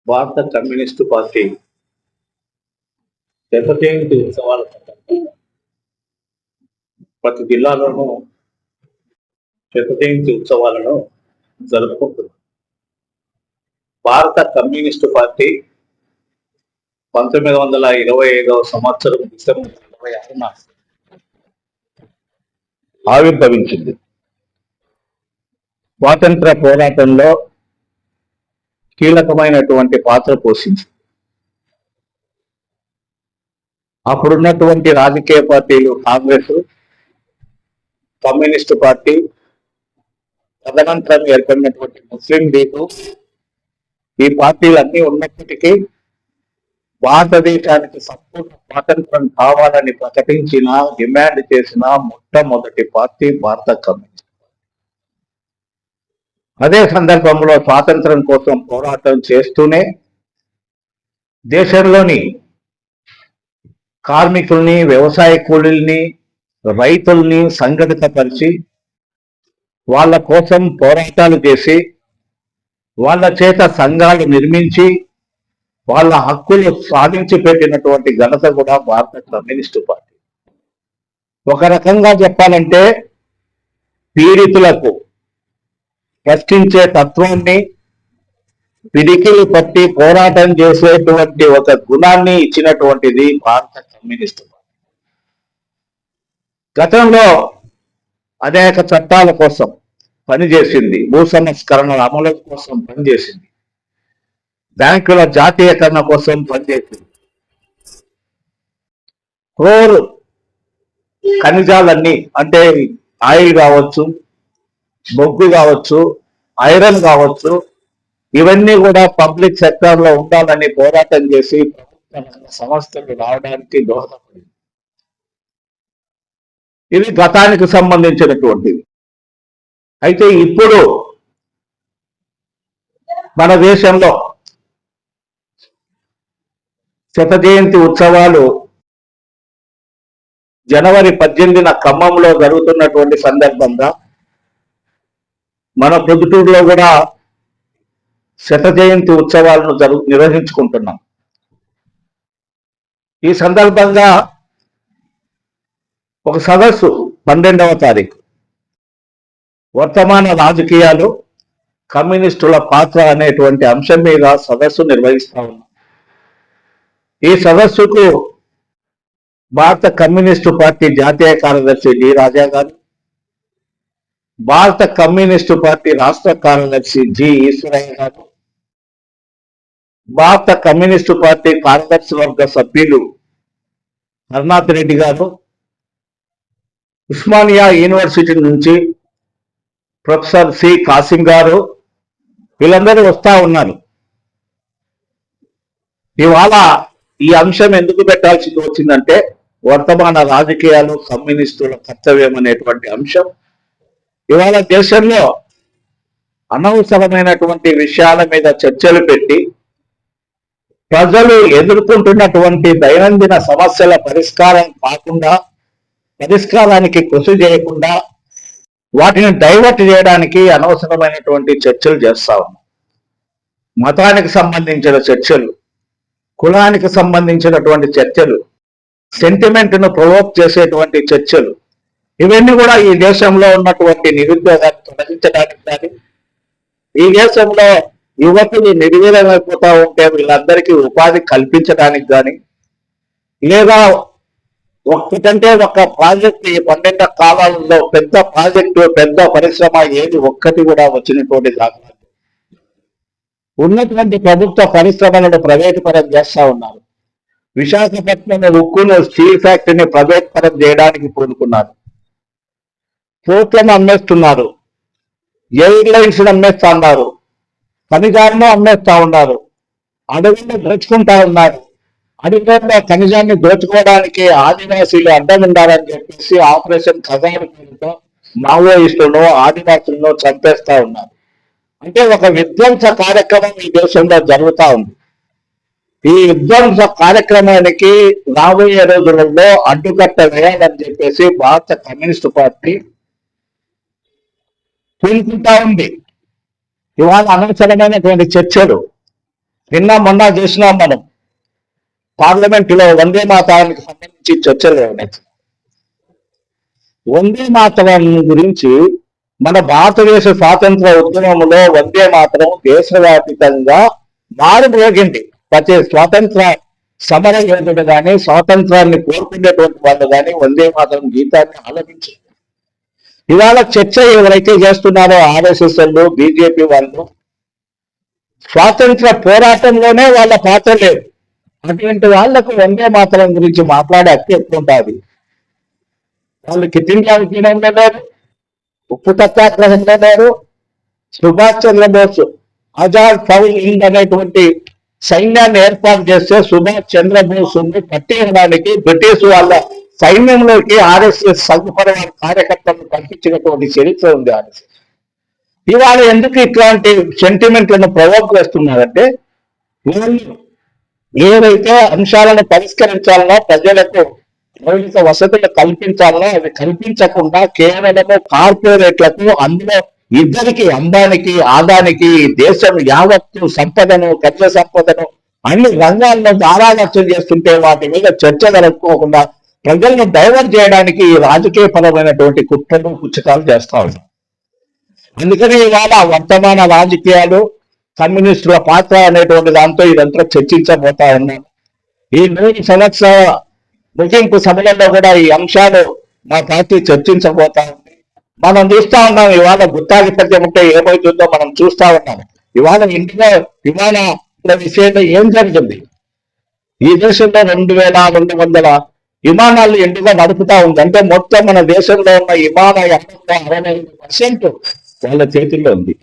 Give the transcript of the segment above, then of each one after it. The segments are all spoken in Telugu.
భారత కమ్యూనిస్టు పార్టీ శత జయంతి ఉత్సవాల సందర్భంగా ప్రతి జిల్లాలోనూ శత జయంతి ఉత్సవాలను జరుపుకుంటుంది. భారత కమ్యూనిస్టు పార్టీ 1925వ సంవత్సరం డిసెంబర్ 26న ఆవిర్భవించింది. స్వాతంత్ర పోరాటంలో కీలకమైనటువంటి పాత్ర పోషించింది. అప్పుడున్నటువంటి రాజకీయ పార్టీలు కాంగ్రెస్, కమ్యూనిస్టు పార్టీ, తదనంతరం ఏర్పడినటువంటి ముస్లిం లీగు, ఈ పార్టీలన్నీ ఉన్నప్పటికీ భారతదేశానికి సంపూర్ణ స్వాతంత్రం కావాలని ప్రకటించిన, డిమాండ్ చేసిన మొట్టమొదటి పార్టీ భారత కమ్యూనిస్ట్. అదే సందర్భంలో స్వాతంత్రం కోసం పోరాటం చేస్తూనే దేశంలోని కార్మికుల్ని, వ్యవసాయ కూలీల్ని, రైతుల్ని సంఘటితపరిచి వాళ్ళ కోసం పోరాటాలు చేసి వాళ్ళ చేత సంఘాలు నిర్మించి వాళ్ళ హక్కులు సాధించి పెట్టినటువంటి ఘనత కూడా భారత కమ్యూనిస్టు పార్టీ. ఒక రకంగా చెప్పాలంటే పీడితులకు ప్రశ్నించే తత్వాన్ని, పిడికిలు పట్టి పోరాటం చేసేటువంటి ఒక గుణాన్ని ఇచ్చినటువంటిది భారత కమ్యూనిస్టు పార్టీ. గతంలో అనేక చట్టాల కోసం పనిచేసింది, భూ సంస్కరణల అమలు కోసం పనిచేసింది, బ్యాంకుల జాతీయకరణ కోసం పనిచేసింది, కోర్ ఖనిజాలన్నీ అంటే ఆయిల్ కావచ్చు, బొగ్గు కావచ్చు, ఐరన్ కావచ్చు, ఇవన్నీ కూడా పబ్లిక్ సెక్టర్ లో ఉండాలని పోరాటం చేసి ప్రభుత్వ సంస్థలు రావడానికి దోహదపడింది. ఇది గతానికి సంబంధించినటువంటిది. అయితే ఇప్పుడు మన దేశంలో శత జయంతి ఉత్సవాలు జనవరి 18న ఖమ్మంలో జరుగుతున్నటువంటి సందర్భంగా మన పొద్దుటూరులో కూడా శత జయంతి ఉత్సవాలను నిర్వహించుకుంటున్నాం. ఈ సందర్భంగా ఒక సదస్సు 12వ తారీఖు వర్తమాన రాజకీయాలు, కమ్యూనిస్టుల పాత్ర అనేటువంటి అంశం మీద సదస్సు నిర్వహిస్తా ఉన్నాం. ఈ సదస్సుకు భారత కమ్యూనిస్టు పార్టీ జాతీయ కార్యదర్శి డి రాజా గారు, భారత కమ్యూనిస్టు పార్టీ రాష్ట్ర కార్యదర్శి జి ఈశ్వరయ్య గారు, భారత కమ్యూనిస్టు పార్టీ కార్యదర్శి వర్గ సభ్యులు హర్నాథ్ రెడ్డి గారు, ఉస్మానియా యూనివర్సిటీ నుంచి ప్రొఫెసర్ సి కాసిం గారు, వీళ్ళందరూ వస్తా ఉన్నారు. ఇవాళ ఈ అంశం ఎందుకు పెట్టాల్సి వచ్చిందంటే వర్తమాన రాజకీయాలు, కమ్యూనిస్టుల కర్తవ్యం అనేటువంటి అంశం ఇవాళ దేశంలో అనవసరమైనటువంటి విషయాల మీద చర్చలు పెట్టి ప్రజలు ఎదుర్కొంటున్నటువంటి దైనందిన సమస్యల పరిష్కారానికి కృషి చేయకుండా వాటిని డైవర్ట్ చేయడానికి అనవసరమైనటువంటి చర్చలు చేస్తా ఉన్నాం. మతానికి సంబంధించిన చర్చలు, కులానికి సంబంధించినటువంటి చర్చలు, సెంటిమెంట్ను ప్రొవోక్ చేసేటువంటి చర్చలు, ఇవన్నీ కూడా ఈ దేశంలో ఉన్నటువంటి నిరుద్యోగాన్ని తొలగించడానికి కానీ, ఈ దేశంలో యువకులు నిర్వీర్యమైపోతా ఉంటే వీళ్ళందరికీ ఉపాధి కల్పించడానికి కానీ, లేదా ఒక్కటంటే ఒక ప్రాజెక్ట్ ఈ 12 కాలాలలో పెద్ద ప్రాజెక్టు, పెద్ద పరిశ్రమ ఏది ఒక్కటి కూడా వచ్చినటువంటి దాఖలా ఉన్నటువంటి ప్రభుత్వ పరిశ్రమలను ప్రైవేట్ పరం చేస్తా ఉన్నారు. విశాఖపట్నం ఉక్కును, స్టీల్ ఫ్యాక్టరీని ప్రైవేట్ పరం చేయడానికి పూనుకున్నారు. పోర్ట్లను అమ్మేస్తున్నారు, ఎయిర్లైన్స్ అమ్మేస్తా ఉన్నారు, ఖనిజాలను అమ్మేస్తా ఉన్నారు, అడవిని దోచుకుంటా ఉన్నారు. అడవిలో ఖనిజాన్ని దోచుకోవడానికి ఆదివాసీలు అడ్డం ఉండాలని చెప్పేసి ఆపరేషన్ ఖజానా పేరుతో మావోయిస్టులను, ఆదివాసులను చంపేస్తా ఉన్నారు. అంటే ఒక విధ్వంస కార్యక్రమం ఈ దేశంలో జరుగుతూ ఉంది. ఈ విధ్వంస కార్యక్రమానికి రాబోయే రోజులలో అడ్డుకట్ట వేయాలని చెప్పేసి భారత కమ్యూనిస్టు పార్టీ పూనుకుంటా ఉంది. ఇవాళ అనవసరమైనటువంటి చర్చలు నిన్న మొన్న చేసినాం మనం పార్లమెంట్ లో వందే మాతరానికి సంబంధించి చర్చలు వందే మాతరం గురించి మన భారతదేశ స్వాతంత్ర ఉద్యమంలో వందే మాతరం దేశవ్యాప్తంగా మారుమోగింది. ప్రతి స్వాతంత్ర సమర యోధుడు కానీ స్వాతంత్రాన్ని కోరుకునేటువంటి వాళ్ళు కానీ వందే మాతరం గీతాన్ని ఆలపించారు. ఇవాళ చర్చ ఎవరైతే చేస్తున్నారో ఆర్ఎస్ఎస్ వాళ్ళు బీజేపీ వాళ్ళు స్వాతంత్ర పోరాటంలోనే వాళ్ళ పాత్ర లేదు. అటువంటి వాళ్లకు వందే మాతరం గురించి మాట్లాడే హక్కు ఎక్కువ ఉంటుంది. వాళ్ళు కిట్ ఇండియా ఉద్యమంలో లేరు, ఉప్పు సత్యాగ్రహంలో లేరు. సుభాష్ చంద్రబోస్ ఆజాద్ ఫౌజ్ హింద్ అనేటువంటి సైన్యాన్ని ఏర్పాటు చేస్తే సుభాష్ చంద్రబోస్ పట్టేయడానికి బ్రిటిష్ వాళ్ళ సైన్యంలోకి ఆర్ఎస్ఎస్ సంఘపరమైన కార్యకర్తలను పంపించినటువంటి చరిత్ర ఉంది ఆర్ఎస్ఎస్. ఇవాళ ఎందుకు ఇట్లాంటి సెంటిమెంట్లను ప్రవోక్ చేస్తున్నారంటే వాళ్ళు ఏవైతే అంశాలను పరిష్కరించాలనో ప్రజలకు మౌలిక వసతులు కల్పించాలనో అవి కల్పించకుండా కేవలము కార్పొరేట్లకు అందులో ఇద్దరికి అంబానికి ఆదానికి దేశం యావత్తు సంపదను ఖర్చు సంపదను అన్ని రంగాల్లో దారాదర్శనం చేస్తుంటే వాటి మీద చర్చ జరుపుకోకుండా ప్రజలను డైవర్ట్ చేయడానికి రాజకీయ పరమైనటువంటి కుట్రలు కుచ్చకాలు చేస్తా ఉన్నాం. అందుకని ఇవాళ వర్తమాన రాజకీయాలు కమ్యూనిస్టుల పాత్ర అనేటువంటి దాంతో ఇదంతా చర్చించబోతా ఉన్నాం. ఈ 3 సంవత్సరాల ముగింపు సమయంలో కూడా ఈ అంశాలు మా పార్టీ చర్చించబోతా ఉంది. మనం చూస్తా ఉన్నాం ఇవాళ గుత్తాధిపత్యం ఉంటే ఏమవుతుందో మనం చూస్తా ఉన్నాం. ఇవాళ ఇండియా విమానాల విషయంలో ఏం జరిగింది? ఈ దేశంలో 2200 విమానాలు ఇండియా నడుపుతా ఉంది. అంటే మొత్తం మన దేశంలో ఉన్న విమాన 65% వాళ్ళ చేతుల్లో ఉంది.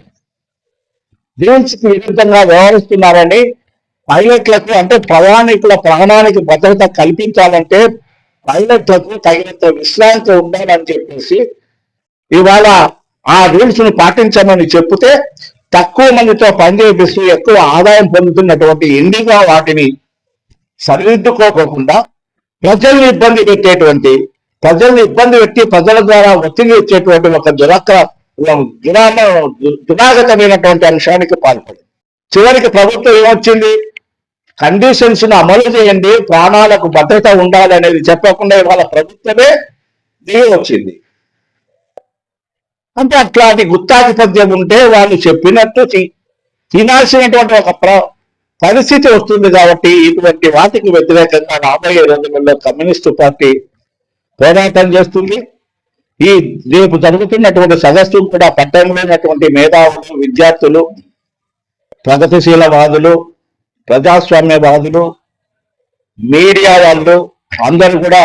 దీనికి విరుద్ధంగా వ్యవహరిస్తున్నారని పైలట్లకు అంటే ప్రయాణికుల ప్రాణానికి భద్రత కల్పించాలంటే పైలట్లకు తగినంత విశ్రాంతి ఉండాలని చెప్పేసి ఇవాళ ఆ రూల్స్ ను పాటించమని చెప్తే తక్కువ మందితో పనిచేపిస్తూ ఎక్కువ ఆదాయం పొందుతున్నటువంటి ఇండిగా వాటిని సరిదిద్దుకోకుండా ప్రజల్ని ఇబ్బంది పెట్టి ప్రజల ద్వారా ఒత్తిడి ఇచ్చేటువంటి ఒక దురాగతమైనటువంటి అంశానికి పాల్పడింది. చివరికి ప్రభుత్వం ఏమొచ్చింది? కండిషన్స్ ను అమలు చేయండి, ప్రాణాలకు భద్రత ఉండాలి అనేది చెప్పకుండా ఇవాళ ప్రభుత్వమే దిగి వచ్చింది. అంటే అట్లాంటి గుత్తాధిపత్యం ఉంటే వాళ్ళు చెప్పినట్టు తినాల్సినటువంటి ఒక పరిస్థితి వస్తుంది. కాబట్టి ఇటువంటి వాటికి వ్యతిరేకంగా రాబోయే రోజులలో కమ్యూనిస్టు పార్టీ పోరాటం చేస్తుంది. ఈ రేపు జరుగుతున్నటువంటి సదస్సు కూడా పట్టణంలోనటువంటి మేధావులు, విద్యార్థులు, ప్రగతిశీలవాదులు, ప్రజాస్వామ్యవాదులు, మీడియా వాళ్ళు అందరూ కూడా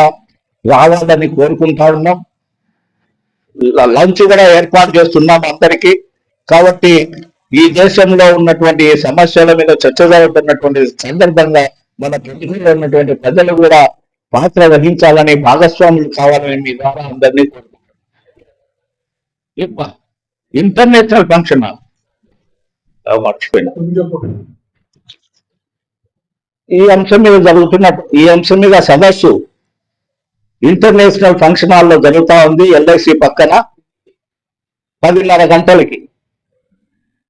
రావాలని కోరుకుంటా ఉన్నాం. లంచ్ కూడా ఏర్పాటు చేస్తున్నాం అందరికీ. కాబట్టి ఈ దేశంలో ఉన్నటువంటి సమస్యల మీద చర్చ జరుగుతున్నటువంటి సందర్భంగా మన ప్రజల్లో ఉన్నటువంటి ప్రజలు కూడా పాత్ర వహించాలని, భాగస్వాములు కావాలని మీ ద్వారా అందరినీ కోరుకుంటున్నాం. ఇంటర్నేషనల్ ఫంక్షన్ మర్చిపోయినా ఈ అంశం మీద సదస్సు ఇంటర్నేషనల్ ఫంక్షన్ హాల్లో జరుగుతా ఉంది. ఎల్ఐసి పక్కన 10:30 గంటలకి.